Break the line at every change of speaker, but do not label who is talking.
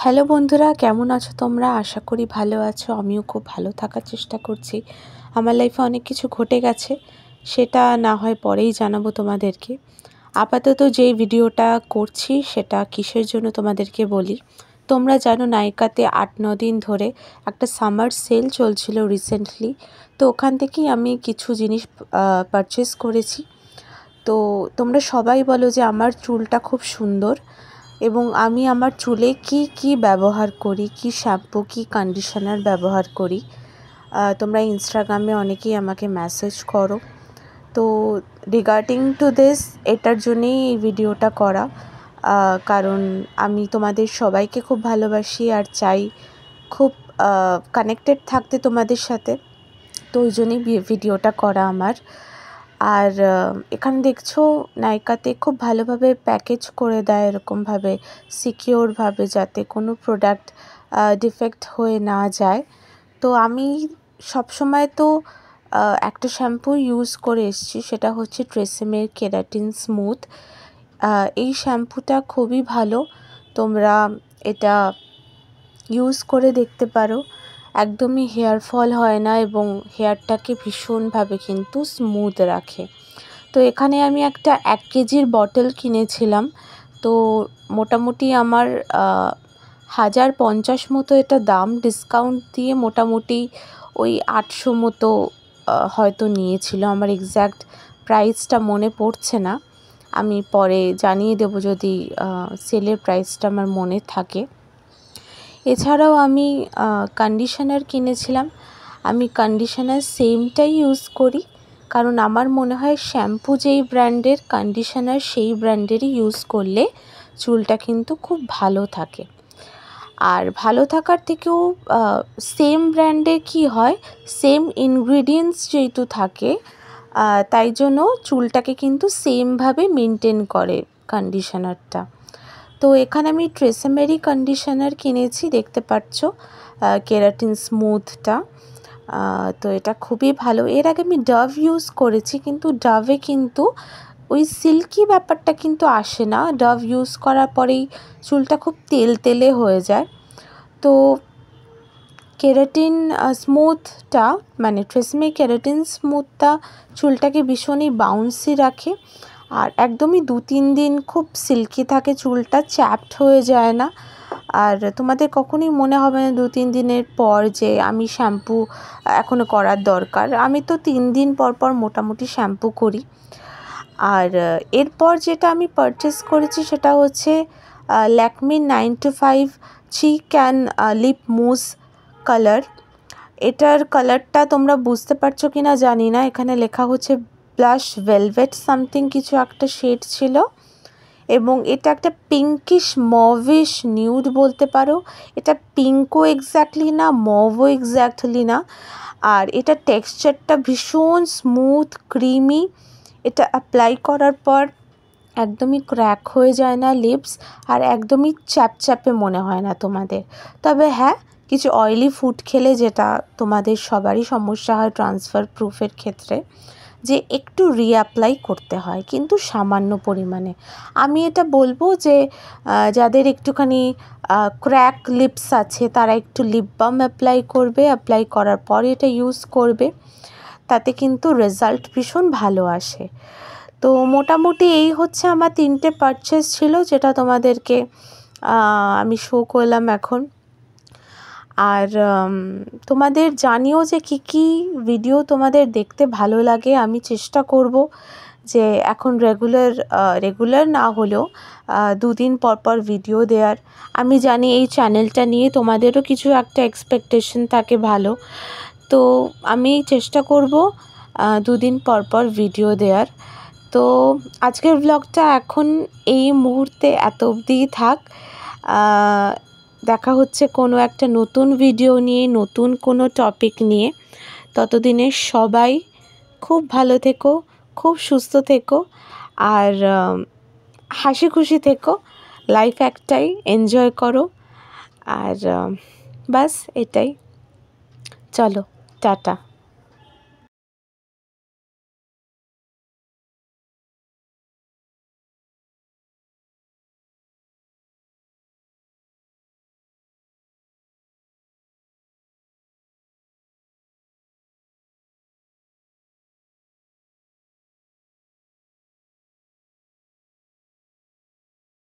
Hello বন্ধুরা, কেমন আছো তোমরা? আশা করি ভালো আছো। আমিও খুব ভালো থাকার চেষ্টা করছি। আমার লাইফে অনেক কিছু ঘটে গেছে, সেটা না হয় পরেই জানাবো তোমাদেরকে। আপাতত যেই ভিডিওটা করছি সেটা কিসের জন্য তোমাদেরকে বলি। তোমরা জানো নাইকাতে 8-9 দিন ধরে একটা সামার সেল চলছিল রিসেন্টলি। তো ওখান থেকেই আমি কিছু জিনিস পারচেস করেছি। তো তোমরা সবাই বলো যে আমার চুলটা খুব সুন্দর এবং আমি আমার চুলে কি ব্যবহার করি, কি শ্যাম্পু, কি কন্ডিশনার ব্যবহার করি। তোমরা ইনস্টাগ্রামে অনেকেই আমাকে মেসেজ করো। তো রিগার্ডিং টু দিস, এটার জন্যেই এই ভিডিওটা করা, কারণ আমি তোমাদের সবাইকে খুব ভালোবাসি আর চাই খুব কানেক্টেড থাকতে তোমাদের সাথে। তো ওই জন্যই ভিডিওটা করা আমার। আর এখানে দেখছো নাইকাতে খুব ভালোভাবে প্যাকেজ করে দেয়, এরকমভাবে সিকিওরভাবে, যাতে কোনো প্রোডাক্ট ডিফেক্ট হয়ে না যায়। তো আমি সবসময় তো একটা শ্যাম্পু ইউজ করে এসেছি, সেটা হচ্ছে ট্রেসেমের কেরাটিন স্মুথ। এই শ্যাম্পুটা খুবই ভালো, তোমরা এটা ইউজ করে দেখতে পারো। একদমই হেয়ার ফল হয় না এবং হেয়ারটাকে ভীষণভাবে কিন্তু স্মুথ রাখে। তো এখানে আমি একটা 1 কেজির বটল কিনেছিলাম। তো মোটামুটি আমার 1050 মতো এটা দাম, ডিসকাউন্ট দিয়ে মোটামুটি ওই 800 মতো হয়তো নিয়েছিল। আমার এক্স্যাক্ট প্রাইসটা মনে পড়ছে না, আমি পরে জানিয়ে দেবো যদি সেলের প্রাইসটা আমার মনে থাকে। এছাড়াও আমি কন্ডিশনার কিনেছিলাম। আমি কন্ডিশনার সেমটাই ইউজ করি, কারণ আমার মনে হয় শ্যাম্পু যেই ব্র্যান্ডের, কন্ডিশনার সেই ব্র্যান্ডেরই ইউজ করলে চুলটা কিন্তু খুব ভালো থাকে। আর ভালো থাকার থেকেও সেম ব্র্যান্ডে কি হয়, সেম ইনগ্রিডিয়েন্টস যেহেতু থাকে, তাই জন্য চুলটাকে কিন্তু সেমভাবে মেনটেন করে কন্ডিশনারটা। তো এখানে আমি ট্রেসেমেরই কন্ডিশনার কিনেছি, দেখতে পাচ্ছ কেরাটিন স্মুথটা। তো এটা খুবই ভালো। এর আগে আমি ডাভ ইউজ করেছি, কিন্তু ডাভে কিন্তু ওই সিল্কি ব্যাপারটা কিন্তু আসে না। ডাভ ইউজ করার পরেই চুলটা খুব তেলতেলে হয়ে যায়। তো কেরাটিন স্মুথটা, মানে ট্রেসেমে কেরাটিন স্মুথটা চুলটাকে ভীষণই বাউন্সি রাখে আর একদমই 2-3 দিন খুব সিল্কি থাকে, চুলটা চ্যাপড হয়ে যায় না। আর তোমাদের কখনোই মনে হবে না 2-3 দিনের পর যে আমি শ্যাম্পু এখনও করার দরকার। আমি তো 3 দিন পর পর মোটামুটি শ্যাম্পু করি। আর এরপর যেটা আমি পারচেস করেছি সেটা হচ্ছে Lakme 9to5 chic and lip mousse colour. এটার কালারটা তোমরা বুঝতে পারছো কি না জানি না, এখানে লেখা হচ্ছে ব্লাশ ভেলভেট সামথিং কিছু একটা শেড ছিল, এবং এটা একটা পিঙ্কিশ মভিশ নিউড বলতে পারো। এটা পিঙ্কও এক্স্যাক্টলি না, মভও এক্স্যাক্টলি না। আর এটা টেক্সচারটা ভীষণ স্মুথ ক্রিমি। এটা অ্যাপ্লাই করার পর একদমই ক্র্যাক হয়ে যায় না লিপস, আর একদমই চ্যাপচ্যাপে মনে হয় না তোমাদের। তবে হ্যাঁ, কিছু অয়েলি ফুড খেলে, যেটা তোমাদের সবারই সমস্যা হয় ট্রান্সফার প্রুফের ক্ষেত্রে, যে একটু রিঅ্যাপ্লাই করতে হয়, কিন্তু সামান্য পরিমাণে। আমি এটা বলবো যে যাদের একটুখানি ক্র্যাক লিপস আছে তারা একটু লিপ বাম অ্যাপ্লাই করবে, অ্যাপ্লাই করার পর এটা ইউজ করবে, তাতে কিন্তু রেজাল্ট ভীষণ ভালো আসে। তো মোটামুটি এই হচ্ছে আমার 3টে পারচেস ছিল, যেটা তোমাদেরকে আমি শো করলাম এখন। আর তোমাদের জানিও যে কী ভিডিও তোমাদের দেখতে ভালো লাগে। আমি চেষ্টা করব যে এখন রেগুলার না হলেও 2 দিন পর পর ভিডিও দেওয়ার। আমি জানি এই চ্যানেলটা নিয়ে তোমাদেরও কিছু একটা এক্সপেকটেশন থাকে ভালো, তো আমি চেষ্টা করব 2 দিন পর পর ভিডিও দেওয়ার। তো আজকের ব্লগটা এখন এই মুহূর্তে এত অবধিই থাক। দেখা হচ্ছে কোনো একটা নতুন ভিডিও নিয়ে, নতুন কোনো টপিক নিয়ে। ততদিনে সবাই খুব ভালো থেকো, খুব সুস্থ থেকো, আর হাসি খুশি থেকো। লাইফ একটাই, এনজয় করো। আর বাস এটাই। চলো, টাটা।